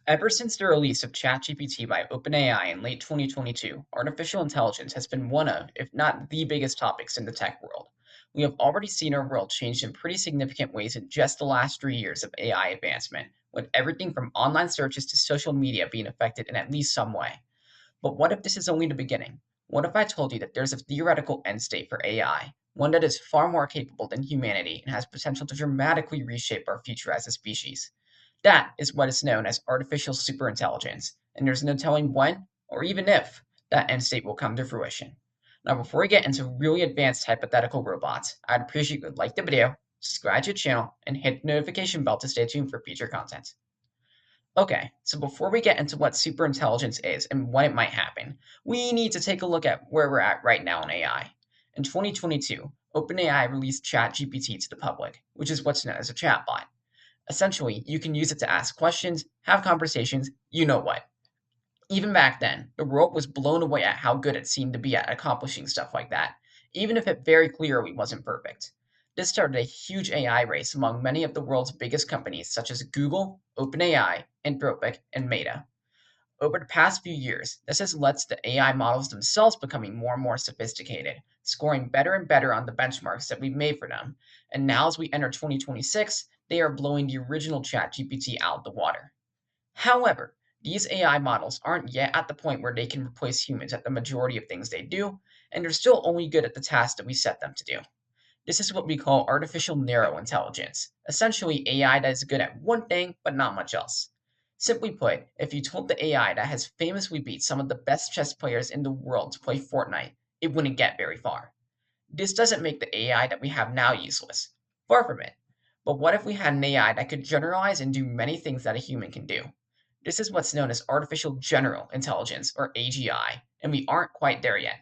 Ever since the release of ChatGPT by OpenAI in late 2022, artificial intelligence has been one of, if not the biggest topics in the tech world. We have already seen our world change in pretty significant ways in just the last 3 years of AI advancement, with everything from online searches to social media being affected in at least some way. But what if this is only the beginning? What if I told you that there's a theoretical end state for AI, one that is far more capable than humanity and has potential to dramatically reshape our future as a species? That is what is known as artificial superintelligence, and there's no telling when or even if that end state will come to fruition. Now, before we get into really advanced hypothetical robots, I'd appreciate you to like the video, subscribe to the channel, and hit the notification bell to stay tuned for future content. Okay, so before we get into what superintelligence is and when it might happen, we need to take a look at where we're at right now in AI. In 2022, OpenAI released ChatGPT to the public, which is what's known as a chatbot. Essentially, you can use it to ask questions, have conversations, you know what. Even back then, the world was blown away at how good it seemed to be at accomplishing stuff like that, even if it very clearly wasn't perfect. This started a huge AI race among many of the world's biggest companies such as Google, OpenAI, Anthropic, and Meta. Over the past few years, this has led to the AI models themselves becoming more and more sophisticated, scoring better and better on the benchmarks that we've made for them. And now, as we enter 2026, they are blowing the original ChatGPT out of the water. However, these AI models aren't yet at the point where they can replace humans at the majority of things they do, and they're still only good at the tasks that we set them to do. This is what we call artificial narrow intelligence, essentially AI that is good at one thing but not much else. Simply put, if you told the AI that has famously beat some of the best chess players in the world to play Fortnite, it wouldn't get very far. This doesn't make the AI that we have now useless. Far from it. But what if we had an AI that could generalize and do many things that a human can do? This is what's known as artificial general intelligence, or AGI, and we aren't quite there yet.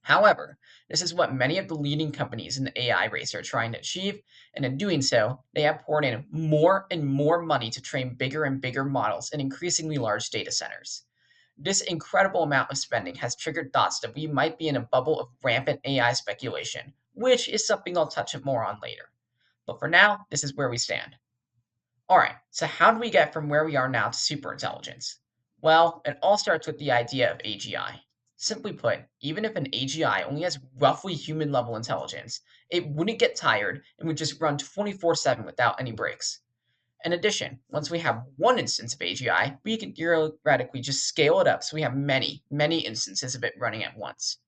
However, this is what many of the leading companies in the AI race are trying to achieve, and in doing so, they have poured in more and more money to train bigger and bigger models in increasingly large data centers. This incredible amount of spending has triggered thoughts that we might be in a bubble of rampant AI speculation, which is something I'll touch more on later. But for now, this is where we stand. Alright, so how do we get from where we are now to superintelligence? Well, it all starts with the idea of AGI. Simply put, even if an AGI only has roughly human level intelligence, it wouldn't get tired and would just run 24/7 without any breaks. In addition, once we have one instance of AGI, we can theoretically just scale it up so we have many, many instances of it running at once.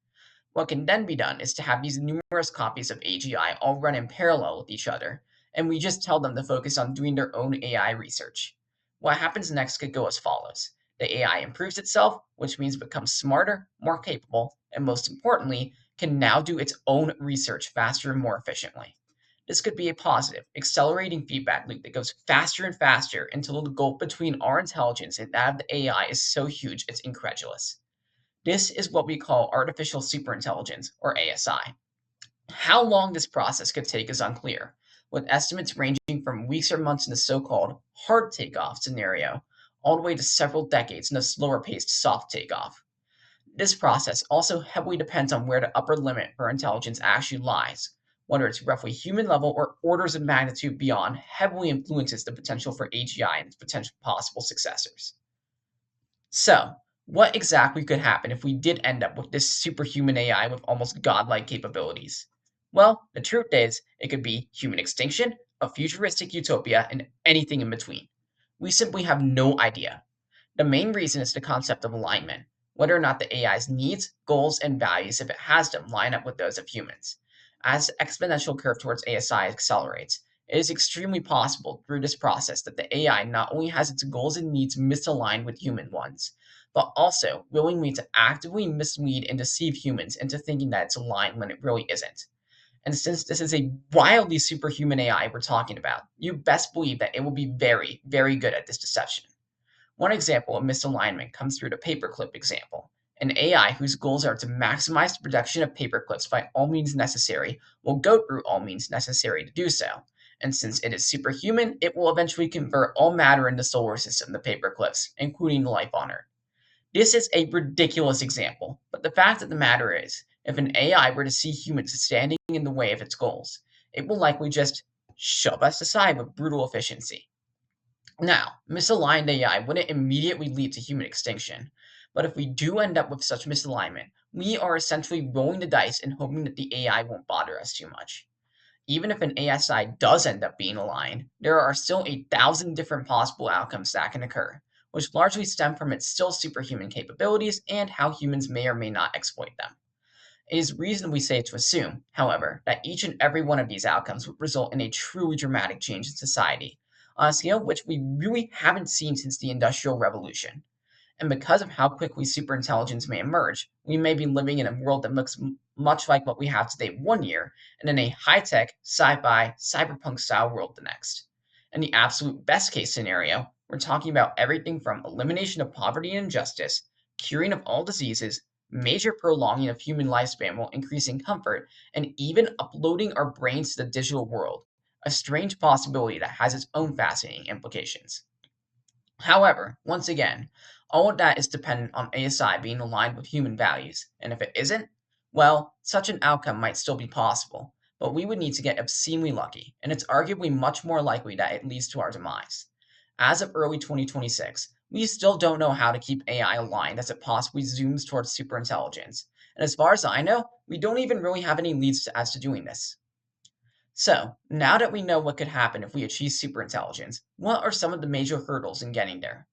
What can then be done is to have these numerous copies of AGI all run in parallel with each other, and we just tell them to focus on doing their own AI research. What happens next could go as follows. The AI improves itself, which means it becomes smarter, more capable, and most importantly, can now do its own research faster and more efficiently. This could be a positive, accelerating feedback loop that goes faster and faster until the gulf between our intelligence and that of the AI is so huge it's incredulous. This is what we call artificial superintelligence, or ASI. How long this process could take is unclear, with estimates ranging from weeks or months in the so called hard takeoff scenario, all the way to several decades in a slower paced soft takeoff. This process also heavily depends on where the upper limit for intelligence actually lies. Whether it's roughly human level or orders of magnitude beyond heavily influences the potential for AGI and its potential possible successors. So, what exactly could happen if we did end up with this superhuman AI with almost godlike capabilities? Well, the truth is, it could be human extinction, a futuristic utopia, and anything in between. We simply have no idea. The main reason is the concept of alignment, whether or not the AI's needs, goals, and values, if it has them, line up with those of humans. As the exponential curve towards ASI accelerates, it is extremely possible through this process that the AI not only has its goals and needs misaligned with human ones, but also willingly to actively mislead and deceive humans into thinking that it's aligned when it really isn't. And since this is a wildly superhuman AI we're talking about, you best believe that it will be very, very good at this deception. One example of misalignment comes through the paperclip example. An AI whose goals are to maximize the production of paperclips by all means necessary will go through all means necessary to do so. And since it is superhuman, it will eventually convert all matter in the solar system to paperclips, including the life on Earth. This is a ridiculous example, but the fact of the matter is, if an AI were to see humans standing in the way of its goals, it will likely just shove us aside with brutal efficiency. Now, misaligned AI wouldn't immediately lead to human extinction, but if we do end up with such misalignment, we are essentially rolling the dice and hoping that the AI won't bother us too much. Even if an ASI does end up being aligned, there are still 1,000 different possible outcomes that can occur, which largely stem from its still superhuman capabilities and how humans may or may not exploit them. It is reasonably safe to assume, however, that each and every one of these outcomes would result in a truly dramatic change in society, on a scale which we really haven't seen since the Industrial Revolution. And because of how quickly superintelligence may emerge, we may be living in a world that looks much like what we have today one year, and in a high tech, sci fi, cyberpunk style world the next. In the absolute best case scenario, we're talking about everything from elimination of poverty and injustice, curing of all diseases, major prolonging of human lifespan while increasing comfort, and even uploading our brains to the digital world. A strange possibility that has its own fascinating implications. However, once again, all of that is dependent on ASI being aligned with human values, and if it isn't, well, such an outcome might still be possible, but we would need to get obscenely lucky, and it's arguably much more likely that it leads to our demise. As of early 2026, we still don't know how to keep AI aligned as it possibly zooms towards superintelligence, and as far as I know, we don't even really have any leads as to doing this. So, now that we know what could happen if we achieve superintelligence, what are some of the major hurdles in getting there?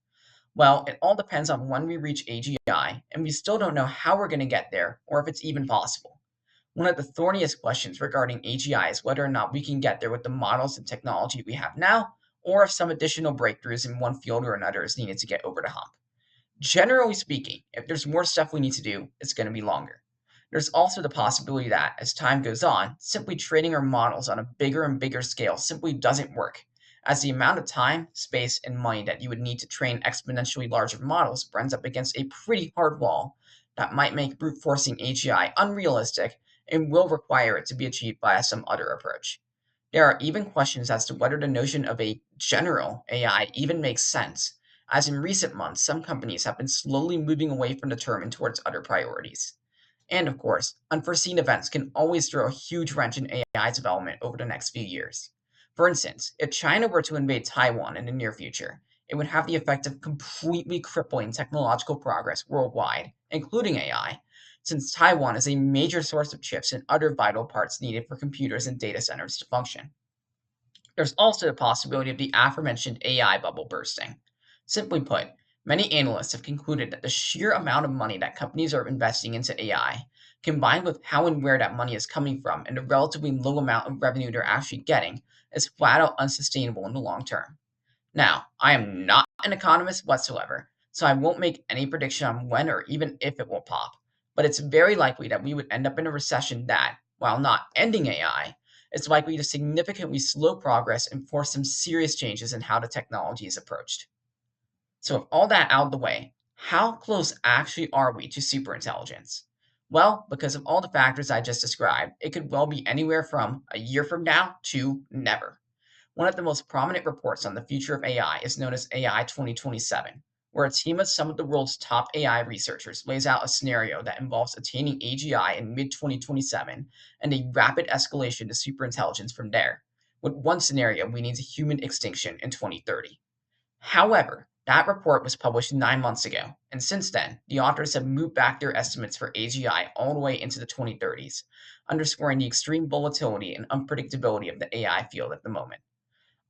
Well, it all depends on when we reach AGI, and we still don't know how we're going to get there or if it's even possible. One of the thorniest questions regarding AGI is whether or not we can get there with the models and technology we have now, or if some additional breakthroughs in one field or another is needed to get over the hump. Generally speaking, if there's more stuff we need to do, it's going to be longer. There's also the possibility that, as time goes on, simply training our models on a bigger and bigger scale simply doesn't work, as the amount of time, space, and money that you would need to train exponentially larger models runs up against a pretty hard wall that might make brute forcing AGI unrealistic and will require it to be achieved by some other approach. There are even questions as to whether the notion of a general AI even makes sense, as in recent months, some companies have been slowly moving away from the term and towards other priorities. And of course, unforeseen events can always throw a huge wrench in AI's development over the next few years. For instance, if China were to invade Taiwan in the near future, it would have the effect of completely crippling technological progress worldwide, including AI, since Taiwan is a major source of chips and other vital parts needed for computers and data centers to function. There's also the possibility of the aforementioned AI bubble bursting. Simply put, many analysts have concluded that the sheer amount of money that companies are investing into AI, combined with how and where that money is coming from and the relatively low amount of revenue they're actually getting, is flat out unsustainable in the long term. Now, I am not an economist whatsoever, so I won't make any prediction on when or even if it will pop. But it's very likely that we would end up in a recession that, while not ending AI, is likely to significantly slow progress and force some serious changes in how the technology is approached. So, with all that out of the way, how close actually are we to superintelligence? Well, because of all the factors I just described, it could well be anywhere from a year from now to never. One of the most prominent reports on the future of AI is known as AI 2027, where a team of some of the world's top AI researchers lays out a scenario that involves attaining AGI in mid 2027 and a rapid escalation to superintelligence from there, with one scenario leading to human extinction in 2030. However, that report was published 9 months ago, and since then, the authors have moved back their estimates for AGI all the way into the 2030s, underscoring the extreme volatility and unpredictability of the AI field at the moment.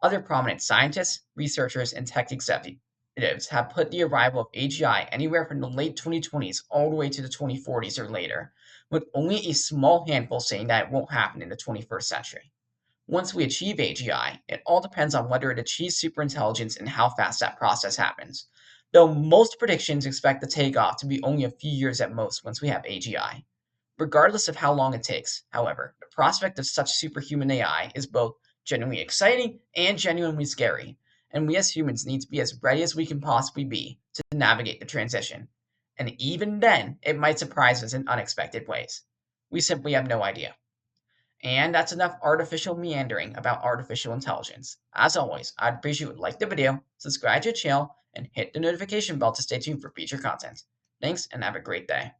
Other prominent scientists, researchers, and tech executives have put the arrival of AGI anywhere from the late 2020s all the way to the 2040s or later, with only a small handful saying that it won't happen in the 21st century. Once we achieve AGI, it all depends on whether it achieves superintelligence and how fast that process happens, though most predictions expect the takeoff to be only a few years at most once we have AGI. Regardless of how long it takes, however, the prospect of such superhuman AI is both genuinely exciting and genuinely scary, and we as humans need to be as ready as we can possibly be to navigate the transition. And even then, it might surprise us in unexpected ways. We simply have no idea. And that's enough artificial meandering about artificial intelligence. As always, I'd appreciate if you would like the video, subscribe to the channel, and hit the notification bell to stay tuned for future content. Thanks, and have a great day.